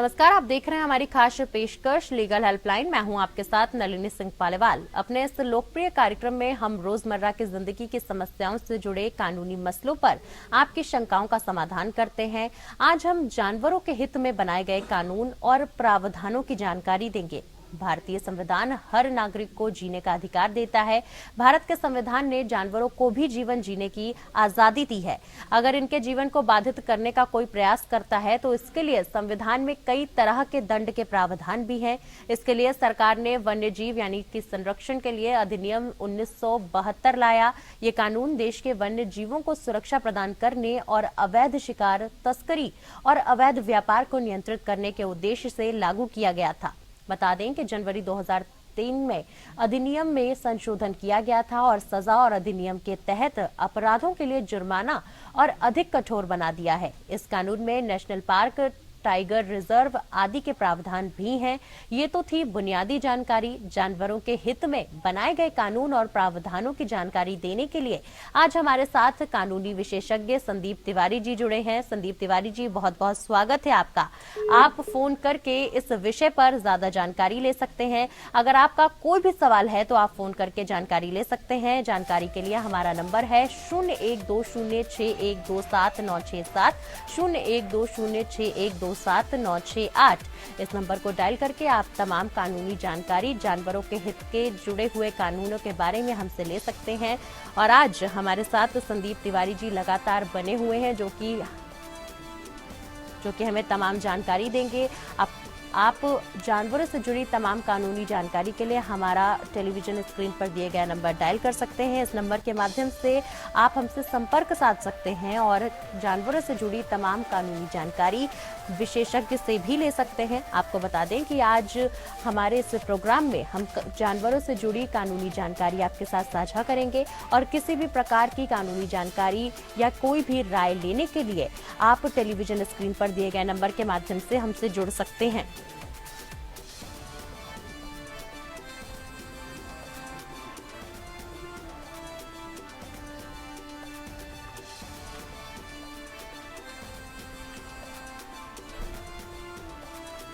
नमस्कार, आप देख रहे हैं हमारी खास पेशकश लीगल हेल्पलाइन। मैं हूं आपके साथ नलिनी सिंह पालीवाल। अपने इस लोकप्रिय कार्यक्रम में हम रोजमर्रा की जिंदगी की समस्याओं से जुड़े कानूनी मसलों पर आपकी शंकाओं का समाधान करते हैं। आज हम जानवरों के हित में बनाए गए कानून और प्रावधानों की जानकारी देंगे। भारतीय संविधान हर नागरिक को जीने का अधिकार देता है। भारत के संविधान ने जानवरों को भी जीवन जीने की आजादी दी है। अगर इनके जीवन को बाधित करने का कोई प्रयास करता है तो इसके लिए संविधान में कई तरह के दंड के प्रावधान भी हैं। इसके लिए सरकार ने वन्य जीव यानी कि संरक्षण के लिए अधिनियम 1972 लाया। ये कानून देश के वन्य जीवों को सुरक्षा प्रदान करने और अवैध शिकार, तस्करी और अवैध व्यापार को नियंत्रित करने के उद्देश्य से लागू किया गया था। बता दें कि जनवरी 2003 में अधिनियम में संशोधन किया गया था और सजा और अधिनियम के तहत अपराधों के लिए जुर्माना और अधिक कठोर बना दिया है। इस कानून में नेशनल पार्क, टाइगर रिजर्व आदि के प्रावधान भी हैं। ये तो थी बुनियादी जानकारी। जानवरों के हित में बनाए गए कानून और प्रावधानों की जानकारी देने के लिए आज हमारे साथ कानूनी विशेषज्ञ संदीप तिवारी जी जुड़े हैं। संदीप तिवारी जी, बहुत बहुत स्वागत है आपका। आप फोन करके इस विषय पर ज्यादा जानकारी ले सकते हैं। अगर आपका कोई भी सवाल है तो आप फोन करके जानकारी ले सकते हैं। जानकारी के लिए हमारा नंबर है 0120612796 0120612796 इस नंबर को डायल करके आप तमाम कानूनी जानकारी जानवरों के हित के जुड़े हुए कानूनों के बारे में हमसे ले सकते हैं। और आज हमारे साथ संदीप तिवारी जी लगातार बने हुए हैं जो कि हमें तमाम जानकारी देंगे। आप जानवरों से जुड़ी तमाम कानूनी जानकारी के लिए हमारा टेलीविजन स्क्रीन पर दिए गए नंबर डायल कर सकते हैं। इस नंबर के माध्यम से आप हमसे संपर्क साध सकते हैं और जानवरों से जुड़ी तमाम कानूनी जानकारी विशेषज्ञ से भी ले सकते हैं। आपको बता दें कि आज हमारे इस प्रोग्राम में हम जानवरों से जुड़ी कानूनी जानकारी आपके साथ साझा करेंगे और किसी भी प्रकार की कानूनी जानकारी या कोई भी राय लेने के लिए आप टेलीविजन स्क्रीन पर दिए गए नंबर के माध्यम से हमसे जुड़ सकते हैं।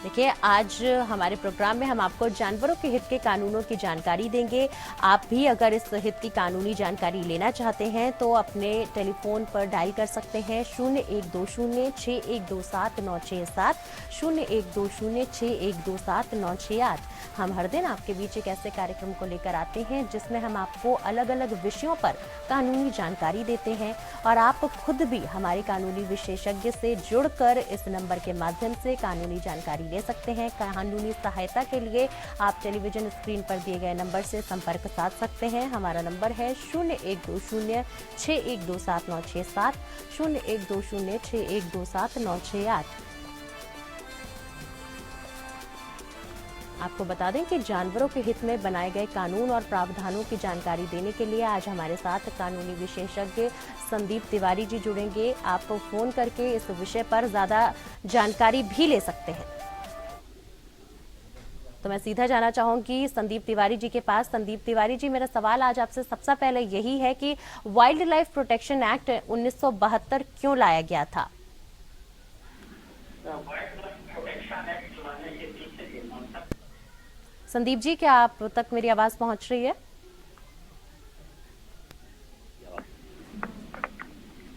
देखिए, आज हमारे प्रोग्राम में हम आपको जानवरों के हित के कानूनों की जानकारी देंगे। आप भी अगर इस हित की कानूनी जानकारी लेना चाहते हैं तो अपने टेलीफोन पर डायल कर सकते हैं 0120612796 0120612796। हम हर दिन आपके बीच एक ऐसे कार्यक्रम को लेकर आते हैं जिसमें हम आपको अलग अलग विषयों पर कानूनी जानकारी देते हैं और आप खुद भी हमारे कानूनी विशेषज्ञ से जुड़कर इस नंबर के माध्यम से कानूनी जानकारी ले सकते हैं। कानूनी सहायता के लिए आप टेलीविजन स्क्रीन पर दिए गए नंबर से संपर्क साध सकते हैं। हमारा नंबर है 0120612796 0120612796। आपको बता दें कि जानवरों के हित में बनाए गए कानून और प्रावधानों की जानकारी देने के लिए आज हमारे साथ कानूनी विशेषज्ञ संदीप तिवारी जी जुड़ेंगे। आप फोन करके इस विषय पर ज्यादा जानकारी भी ले सकते हैं। तो मैं सीधा जाना चाहूंगी संदीप तिवारी जी के पास। संदीप तिवारी जी, मेरा सवाल आज आपसे सबसे पहले यही है कि वाइल्ड लाइफ प्रोटेक्शन एक्ट 1972 क्यों लाया गया था? संदीप जी, क्या आप तक मेरी आवाज पहुंच रही है?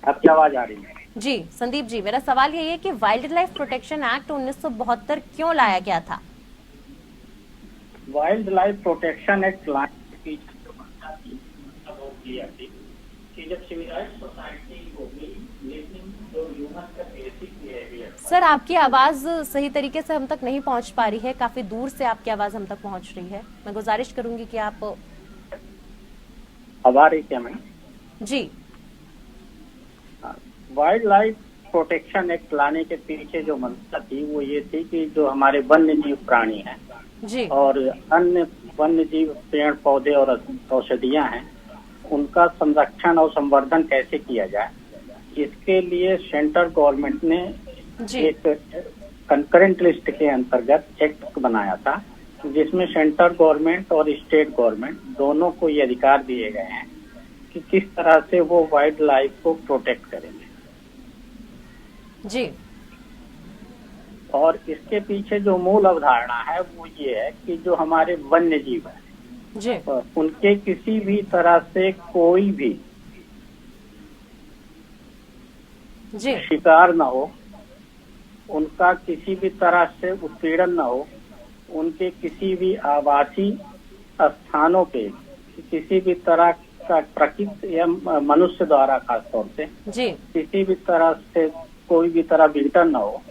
आपकी आवाज आ रही है? जी संदीप जी, मेरा सवाल यही है कि वाइल्ड लाइफ प्रोटेक्शन एक्ट 1972 क्यों लाया गया था? वाइल्ड लाइफ प्रोटेक्शन एक्ट लाने की जब सिविल राइट्स सोसाइटी होगी, लेकिन जो ह्यूमन का बेसिक बिहेवियर। सर, आपकी आवाज सही तरीके से हम तक नहीं पहुंच पा रही है। काफी दूर से आपकी आवाज हम तक पहुंच रही है। मैं गुजारिश करूंगी कि आप अब आ रही क्या मैं? जी। वाइल्ड लाइफ प्रोटेक्शन एक्ट लाने के पीछे जो मंशा थी वो ये थी कि जो हमारे वन्य जीव प्राणी हैं जी और अन्य वन्य जीव पेड़ पौधे और औषधियां हैं, उनका संरक्षण और संवर्धन कैसे किया जाए, इसके लिए सेंट्रल गवर्नमेंट ने एक कंकरेंट लिस्ट के अंतर्गत एक्ट बनाया था जिसमें सेंट्रल गवर्नमेंट और स्टेट गवर्नमेंट दोनों को ये अधिकार दिए गए हैं कि किस तरह से वो वाइल्ड लाइफ को प्रोटेक्ट करेंगे। जी। और इसके पीछे जो मूल अवधारणा है वो ये है कि जो हमारे वन्य जीव है जी उनके किसी भी तरह से कोई भी जी शिकार न हो, उनका किसी भी तरह से उत्पीड़न न हो, उनके किसी भी आवासीय स्थानों पे किसी भी तरह का प्रकृति या मनुष्य द्वारा खासतौर से जी किसी भी तरह से कोई भी तरह विघटन न हो,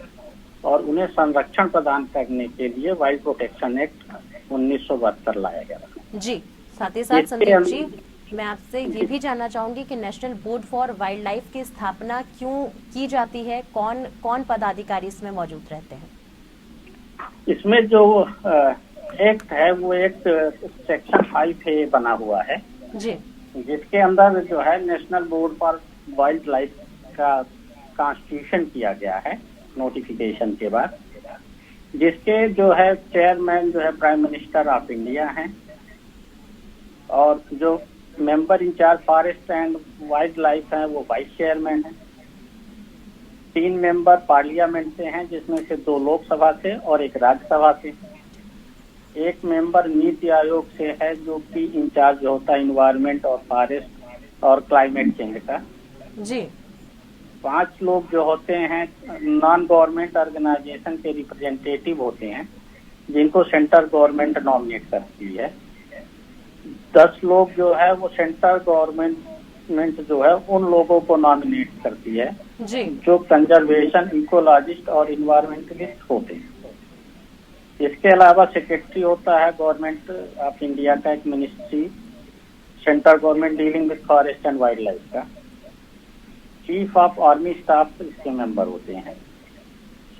और उन्हें संरक्षण प्रदान करने के लिए वाइल्ड प्रोटेक्शन एक्ट 1972 लाया गया था। जी। साथ ही साथ संदीप जी, मैं आपसे ये भी जानना चाहूंगी कि national board for wild life की स्थापना क्यों की जाती है, कौन कौन पदाधिकारी इसमें मौजूद रहते हैं? इसमें जो एक्ट है वो एक सेक्शन 5A बना हुआ है जी जिसके अंदर जो है national board for wild life का कॉन्स्टिट्यूशन किया गया है नोटिफिकेशन के बाद, जिसके जो है चेयरमैन जो है प्राइम मिनिस्टर ऑफ इंडिया हैं, और जो member incharge forest and wild life हैं वो वाइस चेयरमैन हैं। 3 मेंबर पार्लियामेंट से हैं जिसमें से 2 लोकसभा से और 1 राज्यसभा से। 1 मेंबर नीति आयोग से है जो कि इंचार्ज होता है इन्वायरमेंट और फॉरेस्ट और क्लाइमेट चेंज का। जी 5 लोग जो होते हैं नॉन गवर्नमेंट ऑर्गेनाइजेशन के रिप्रेजेंटेटिव होते हैं जिनको सेंट्रल गवर्नमेंट नॉमिनेट करती है। 10 लोग जो है वो सेंट्रल गवर्नमेंट जो है उन लोगों को नॉमिनेट करती है जी जो कंजर्वेशन, इकोलॉजिस्ट और इन्वायरमेंटलिस्ट होते हैं। इसके अलावा सेक्रेटरी होता है गवर्नमेंट ऑफ इंडिया का एक ministry, central government dealing with forest and wild life का। चीफ ऑफ आर्मी स्टाफ इसके मेंबर होते हैं।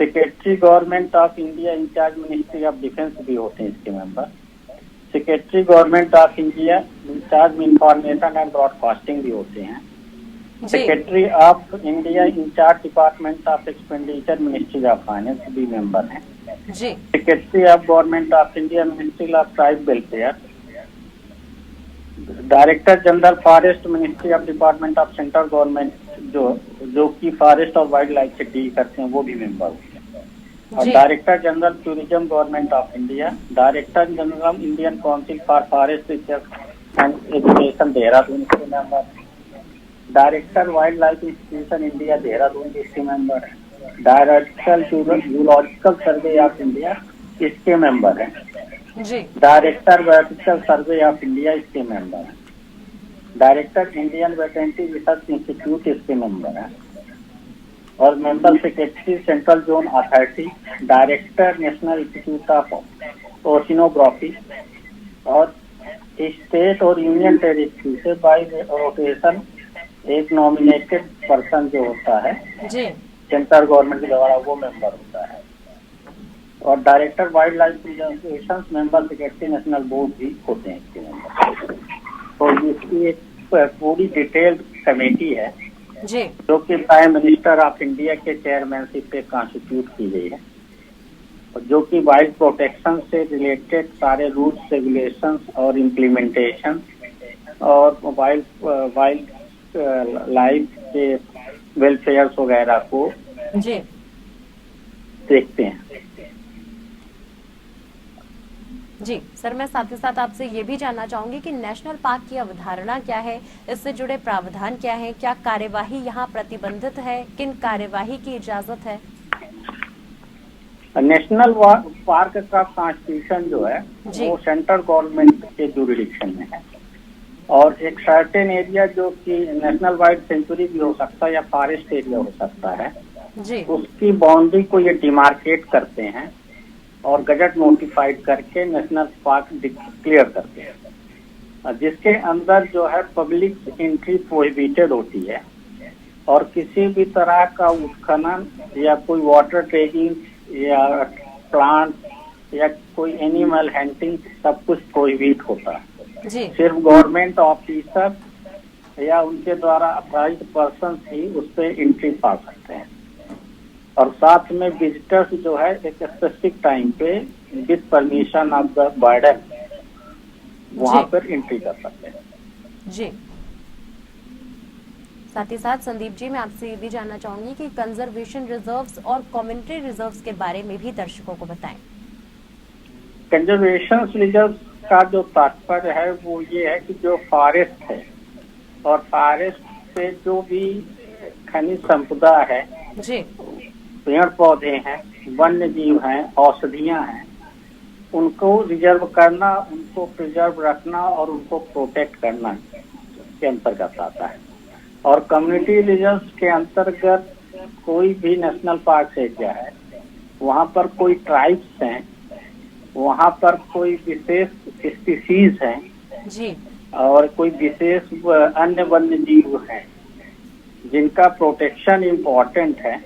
Secretary government of India in charge ministry of defence भी होते हैं इसके member. Secretary government of India in charge information and broadcasting भी होते हैं। Secretary of India in charge department of expenditure ministry of finance भी मेंबर हैं। जी secretary of government of India ministry of tribe welfare, director general forest ministry of department of central government जो कि forest और wild life से deal करते हैं वो भी मेंबर होते हैं। और director general tourism government of India, director general Indian council for forest research and education Dehradun के member, director wild life institution India Dehradun के इसके मेंबर है, director zoological survey of India इसके मेंबर है, director vertical survey of India इसके member है, director Indian veterinary research institute इसके member है, और member secretary central zone authority, director national institute of oceanography, और स्टेट और यूनियन टेरिटरी से बाय रोटेशन एक नॉमिनेटेड पर्सन जो होता है सेंट्रल गवर्नमेंट के द्वारा वो मेंबर होता है, और director wild life preservation member secretary national board भी होते हैं इसके मेंबर। तो इसकी एक पूरी डिटेल्ड कमेटी है जो कि प्राइम मिनिस्टर ऑफ इंडिया के चेयरमैनशिप पे कॉन्स्टिट्यूट की गई है, और जो कि वाइल्ड प्रोटेक्शन से रिलेटेड सारे रूल्स रेगुलेशंस और इम्प्लीमेंटेशन और वाइल्ड लाइफ के वेलफेयर वगैरह को देखते हैं। जी सर, मैं साथ ही साथ आपसे ये भी जानना चाहूंगी कि नेशनल पार्क की अवधारणा क्या है, इससे जुड़े प्रावधान क्या है, क्या कार्यवाही यहाँ प्रतिबंधित है, किन कार्यवाही की इजाजत है? नेशनल पार्क का कॉन्स्टिट्यूशन जो है वो सेंट्रल गवर्नमेंट के जुरिडिक्शन में है, और एक सर्टेन एरिया जो कि नेशनल वाइल्ड सेंचुरी भी हो सकता है या फॉरेस्ट एरिया हो सकता है उसकी बाउंड्री को ये डिमार्केट करते हैं और गजट नोटिफाइड करके नेशनल पार्क डिक्लेयर करते हैं, जिसके अंदर जो है पब्लिक एंट्री प्रोहिबिटेड होती है, और किसी भी तरह का उत्खनन या कोई वाटर ट्रेकिंग या प्लांट या कोई एनिमल हंटिंग सब कुछ प्रोहिबिट होता है। सिर्फ गवर्नमेंट ऑफिसर या उनके द्वारा अप्राइज्ड पर्सन ही उस पर एंट्री पा सकते हैं, और साथ में विजिटर्स जो है एक स्पेसिफिक टाइम पे with permission of the warden वहां पर एंट्री कर सकते हैं। जी साथ ही साथ संदीप जी, मैं आपसे ये भी जानना चाहूंगी कि कंजर्वेशन रिजर्व्स और कम्युनिटी रिजर्व्स के बारे में भी दर्शकों को बताएं। कंजर्वेशन रिजर्व का जो तात्पर्य है वो ये है कि जो फॉरेस्ट है और फॉरेस्ट से जो भी खनिज संपदा है जी, पेड़ पौधे हैं, वन्य जीव हैं, औषधियां हैं, उनको रिजर्व करना, उनको प्रिजर्व रखना और उनको प्रोटेक्ट करना के अंतर्गत आता है। और कम्युनिटी रिजर्व के अंतर्गत कोई भी नेशनल पार्क एरिया है, वहाँ पर कोई ट्राइब्स हैं, वहाँ पर कोई विशेष स्पीसीज हैं जी, और कोई विशेष अन्य वन्य जीव हैं जिनका प्रोटेक्शन इम्पोर्टेंट है,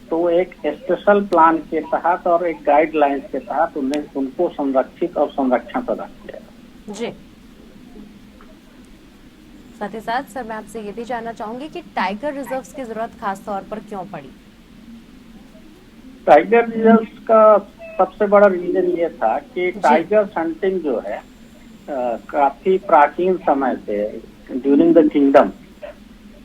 तो एक स्पेशल प्लान के तहत और एक गाइडलाइंस के तहत उनको संरक्षित और संरक्षण प्रदान किया जी। साथ ही साथ सर, मैं आपसे ये भी जानना चाहूंगी कि टाइगर रिजर्व्स की जरूरत खास तौर पर क्यों पड़ी? टाइगर रिजर्व का सबसे बड़ा रीजन ये था कि टाइगर हंटिंग जो है काफी प्राचीन समय से ड्यूरिंग द किंगडम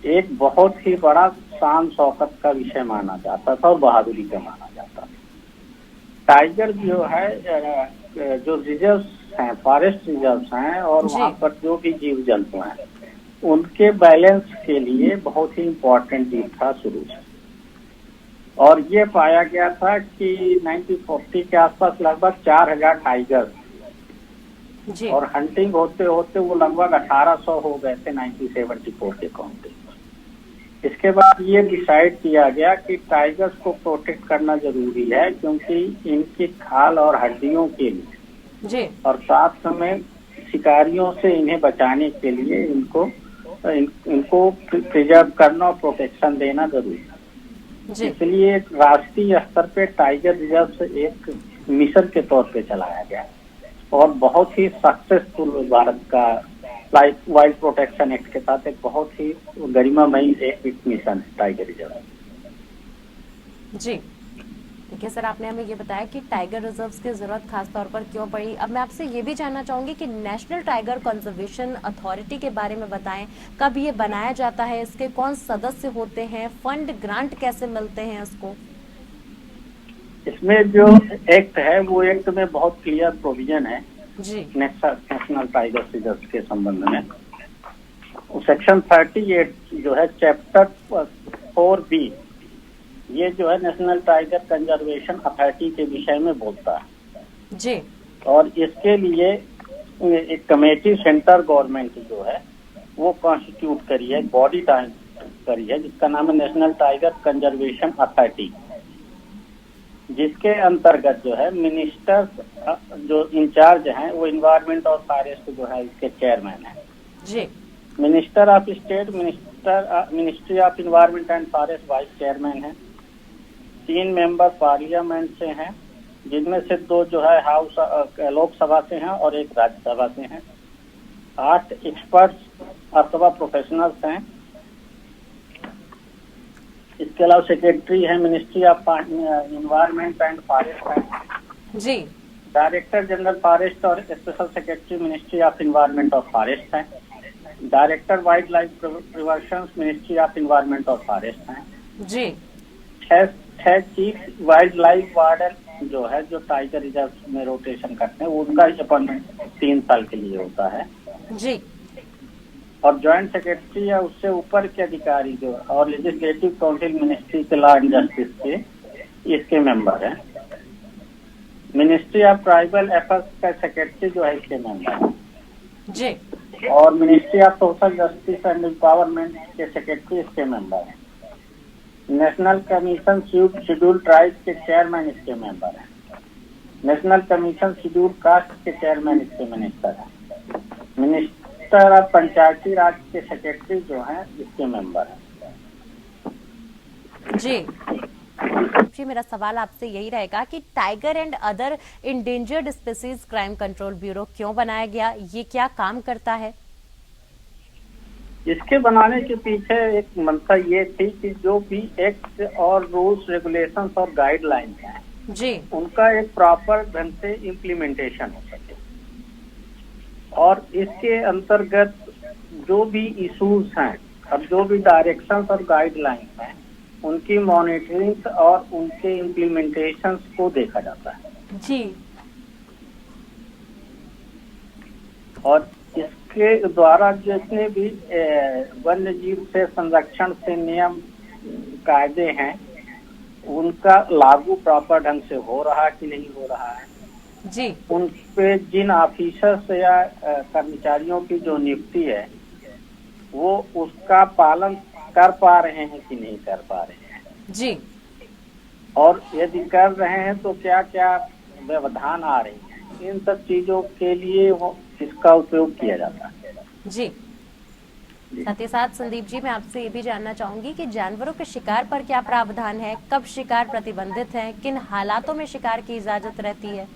एक बहुत ही बड़ा शान शौकत का विषय माना जाता था और बहादुरी का माना जाता था। टाइगर जो है जो रिजर्व्स हैं, फॉरेस्ट रिजर्व्स हैं और वहाँ पर जो भी जीव जंतु हैं, उनके बैलेंस के लिए बहुत ही इम्पोर्टेंट चीज था शुरू से। और ये पाया गया था कि 1940 के आसपास लगभग 4000 टाइगर और हंटिंग होते होते वो लगभग 1800 हो गए थे 1974 के काउंटिंग। इसके बाद ये डिसाइड किया गया कि टाइगर्स को प्रोटेक्ट करना जरूरी है, क्योंकि इनकी खाल और हड्डियों के लिए और साथ में शिकारियों से इन्हें बचाने के लिए इनको प्रिजर्व करना और प्रोटेक्शन देना जरूरी है। इसलिए राष्ट्रीय स्तर पे टाइगर रिजर्व एक मिशन के तौर पे चलाया गया और बहुत ही सक्सेसफुल भारत का वाइल्ड प्रोटेक्शन एक्ट के साथ एक बहुत ही गरिमामयी एक मिशन है टाइगर रिजर्व। जी, देखिए सर, आपने हमें ये बताया कि टाइगर रिजर्व्स की जरूरत खास तौर पर क्यों पड़ी। अब मैं आपसे ये भी जानना चाहूंगी कि नेशनल टाइगर कंजर्वेशन अथॉरिटी के बारे में बताएं, कब ये बनाया जाता है, इसके कौन सदस्य होते हैं, फंड ग्रांट कैसे मिलते हैं इसको? इसमें जो एक्ट है वो एक्ट में बहुत क्लियर प्रोविजन है जी, नेशनल टाइगर रिजर्व के संबंध में। सेक्शन 38 जो है चैप्टर 4B, ये जो है नेशनल टाइगर कंजर्वेशन अथॉरिटी के विषय में बोलता है जी। और इसके लिए एक कमेटी सेंट्रल गवर्नमेंट जो है वो कॉन्स्टिट्यूट करी है, बॉडी करी है, जिसका नाम है नेशनल टाइगर कंजर्वेशन अथॉरिटी, जिसके अंतर्गत जो है मिनिस्टर जो इंचार्ज हैं वो इन्वायरमेंट और फॉरेस्ट जो है इसके चेयरमैन है जी। Minister of state, ministry of environment and forest vice chairman है। 3 मेंबर पार्लियामेंट से हैं, जिनमें से 2 जो है हाउस लोकसभा से हैं और 1 राज्यसभा से हैं। 8 एक्सपर्ट्स अथवा प्रोफेशनल्स हैं। इसके अलावा सेक्रेटरी है ministry of environment and forest जी। डायरेक्टर जनरल फॉरेस्ट और special secretary ministry of environment और फॉरेस्ट हैं। Director wild life preservation ministry of environment और फॉरेस्ट हैं जी। 6 चीफ वाइल्ड लाइफ वार्डन जो है जो टाइगर रिजर्व में रोटेशन करते हैं, उनका अपॉइंटमेंट 3 साल के लिए होता है जी। और ज्वाइंट सेक्रेटरी या उससे ऊपर के अधिकारी जो और लेजिस्लेटिव काउंसिल मिनिस्ट्री के लॉ एंड जस्टिस के इसके मेंबर हैं। मिनिस्ट्री ऑफ ट्राइबल अफेयर्स का सेक्रेटरी जो है इसके मेंबर है जी। और ministry of social justice and empowerment के सेक्रेटरी इसके मेंबर हैं। नेशनल कमीशन शेड्यूल ट्राइब के चेयरमैन इसके मेंबर हैं। नेशनल कमीशन शेड्यूल कास्ट के चेयरमैन इसके मिनिस्टर हैं। मिनिस्टर ऑफ पंचायती राज के सेक्रेटरी जो हैं इसके मेंबर हैं। जी जी, मेरा सवाल आपसे यही रहेगा कि tiger and other endangered species crime control bureau क्यों बनाया गया, ये क्या काम करता है? इसके बनाने के पीछे एक मंशा ये थी कि जो भी एक्ट और रूल्स रेगुलेशंस और गाइडलाइंस हैं जी, उनका एक प्रॉपर ढंग से इम्प्लीमेंटेशन हो सके और इसके अंतर्गत जो भी इश्यूज हैं अब जो भी डायरेक्शंस और गाइडलाइंस हैं उनकी मॉनिटरिंग और उनके इम्प्लीमेंटेशन को देखा जाता है जी। और इसके द्वारा जितने भी वन्य जीव से संरक्षण से नियम कायदे हैं उनका लागू प्रॉपर ढंग से हो रहा कि नहीं हो रहा है जी। उन पे जिन ऑफिसर्स या कर्मचारियों की जो नियुक्ति है वो उसका पालन कर पा रहे हैं कि नहीं कर पा रहे हैं जी। और यदि कर रहे हैं तो क्या क्या व्यवधान आ रही हैं, इन सब चीजों के लिए वो इसका उपयोग किया जाता है जी। साथ ही साथ संदीप जी, मैं आपसे ये भी जानना चाहूंगी कि जानवरों के शिकार पर क्या प्रावधान है, कब शिकार प्रतिबंधित है, किन हालातों में शिकार की इजाजत रहती है?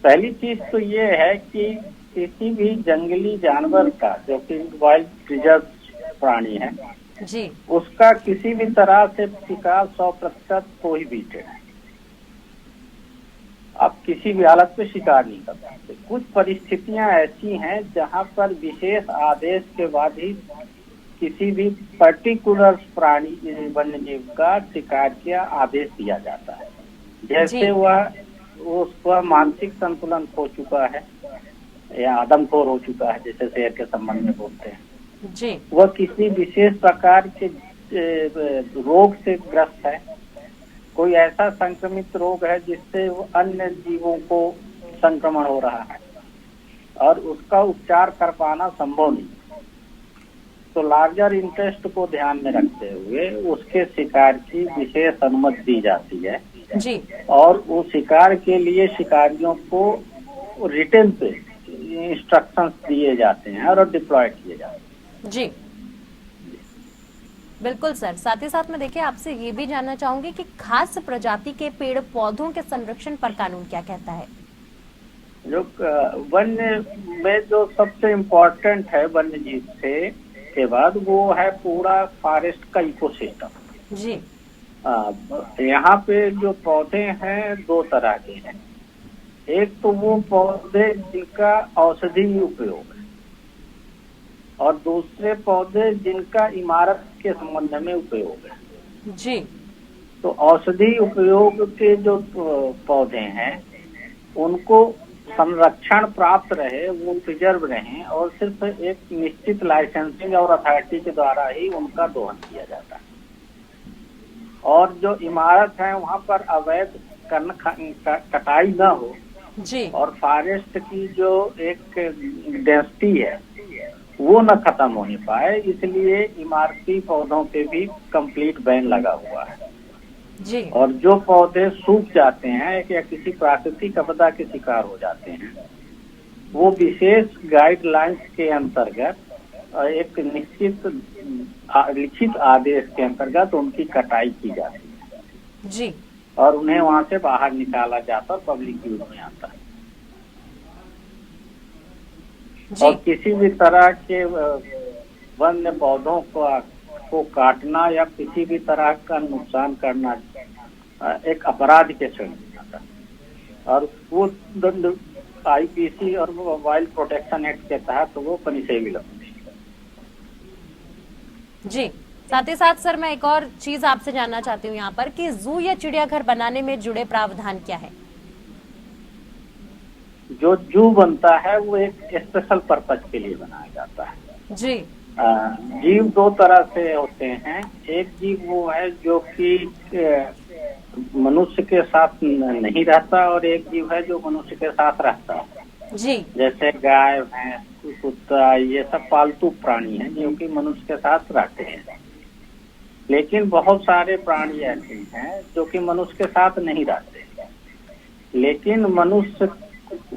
पहली चीज तो ये है कि किसी भी जंगली जानवर का जो कि वाइल्ड रिजर्व प्राणी है जी। उसका किसी भी तरह से शिकार 100% प्रोहिबिटेड है। आप किसी भी हालत में शिकार नहीं कर सकते। कुछ परिस्थितियां ऐसी हैं जहां पर विशेष आदेश के बाद ही किसी भी पर्टिकुलर प्राणी वन्य जीव का शिकार का आदेश दिया जाता है, जैसे वह मानसिक संतुलन खो चुका है या आदमखोर हो चुका है, जैसे शेर के संबंध में बोलते हैं जी। वह किसी विशेष प्रकार के रोग से ग्रस्त है, कोई ऐसा संक्रमित रोग है जिससे वो अन्य जीवों को संक्रमण हो रहा है और उसका उपचार कर पाना संभव नहीं, तो लार्जर इंटरेस्ट को ध्यान में रखते हुए उसके शिकार की विशेष अनुमति दी जाती है जी। और वो शिकार के लिए शिकारियों को रिटन पे इंस्ट्रक्शंस दिए जाते हैं और डिप्लॉय किए जाते हैं। जी बिल्कुल सर। साथ ही साथ मैं देखिए आपसे ये भी जानना चाहूंगी कि खास प्रजाति के पेड़ पौधों के संरक्षण पर कानून क्या कहता है? जो वन्य में जो सबसे इम्पोर्टेंट है वन्य जीव से के बाद वो है पूरा फॉरेस्ट का इकोसिस्टम जी। यहाँ पे जो पौधे हैं दो तरह के हैं। एक तो वो पौधे जिनका औषधि उपयोग है और दूसरे पौधे जिनका इमारत के संबंध में उपयोग है जी। तो औषधि उपयोग के जो पौधे हैं उनको संरक्षण प्राप्त रहे, वो प्रिजर्व रहे और सिर्फ एक निश्चित लाइसेंसिंग और अथॉरिटी के द्वारा ही उनका दोहन किया जाता है। और जो इमारत है वहाँ पर अवैध कटाई न हो जी। और फॉरेस्ट की जो एक डेंसिटी है वो न खत्म होने पाए, इसलिए इमारती पौधों पे भी कंप्लीट बैन लगा हुआ है जी। और जो पौधे सूख जाते हैं या किसी प्राकृतिक आपदा के शिकार हो जाते हैं वो विशेष गाइडलाइंस के अंतर्गत एक निश्चित लिखित आदेश के अंतर्गत उनकी कटाई की जाती है जी। और उन्हें वहां से बाहर निकाला जाता और पब्लिक यूज में आता है और किसी भी तरह के वन्य पौधों को काटना या किसी भी तरह का नुकसान करना एक अपराध के श्रेणी में आता है और वो दंड आईपीसी और वाइल्ड प्रोटेक्शन एक्ट के तहत तो वो पनिशेबल होती है। जी। साथ ही साथ सर मैं एक और चीज आपसे जानना चाहती हूँ यहाँ पर कि जू या चिड़ियाघर बनाने में जुड़े प्रावधान क्या है? जो जू बनता है वो एक स्पेशल पर्पज के लिए बनाया जाता है जी। जीव दो तरह से होते हैं। एक जीव वो है जो कि मनुष्य के साथ नहीं रहता और एक जीव है जो मनुष्य के साथ रहता है जी। जैसे गाय, भैंस, कुत्ता, ये सब पालतू प्राणी हैं जो कि मनुष्य के साथ रहते हैं। लेकिन बहुत सारे प्राणी ऐसे हैं जो कि मनुष्य के साथ नहीं रहते, लेकिन मनुष्य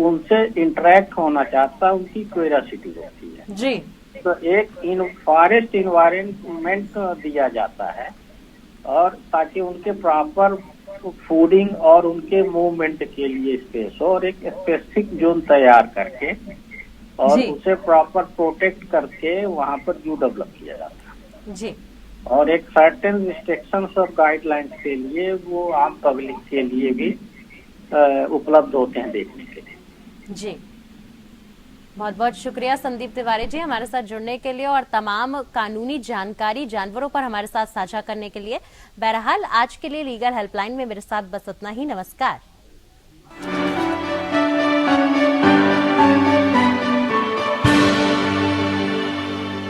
उनसे इंटरेक्ट होना चाहता, उनकी क्यूरियोसिटी होती है जी। तो एक फॉरेस्ट इन्वायरमेंट दिया जाता है और ताकि उनके प्रॉपर फूडिंग और उनके मूवमेंट के लिए स्पेस हो और एक स्पेसिफिक जोन तैयार करके और उसे प्रॉपर प्रोटेक्ट करके वहाँ पर जू डेवलप किया जाता है जी। और एक सर्टेन रिस्ट्रिक्शंस और गाइडलाइंस के लिए वो आम पब्लिक के लिए भी उपलब्ध होते हैं देखने के लिए। जी बहुत बहुत शुक्रिया संदीप तिवारी जी हमारे साथ जुड़ने के लिए और तमाम कानूनी जानकारी जानवरों पर हमारे साथ साझा करने के लिए। बहरहाल आज के लिए लीगल हेल्पलाइन में मेरे साथ बस इतना ही। नमस्कार।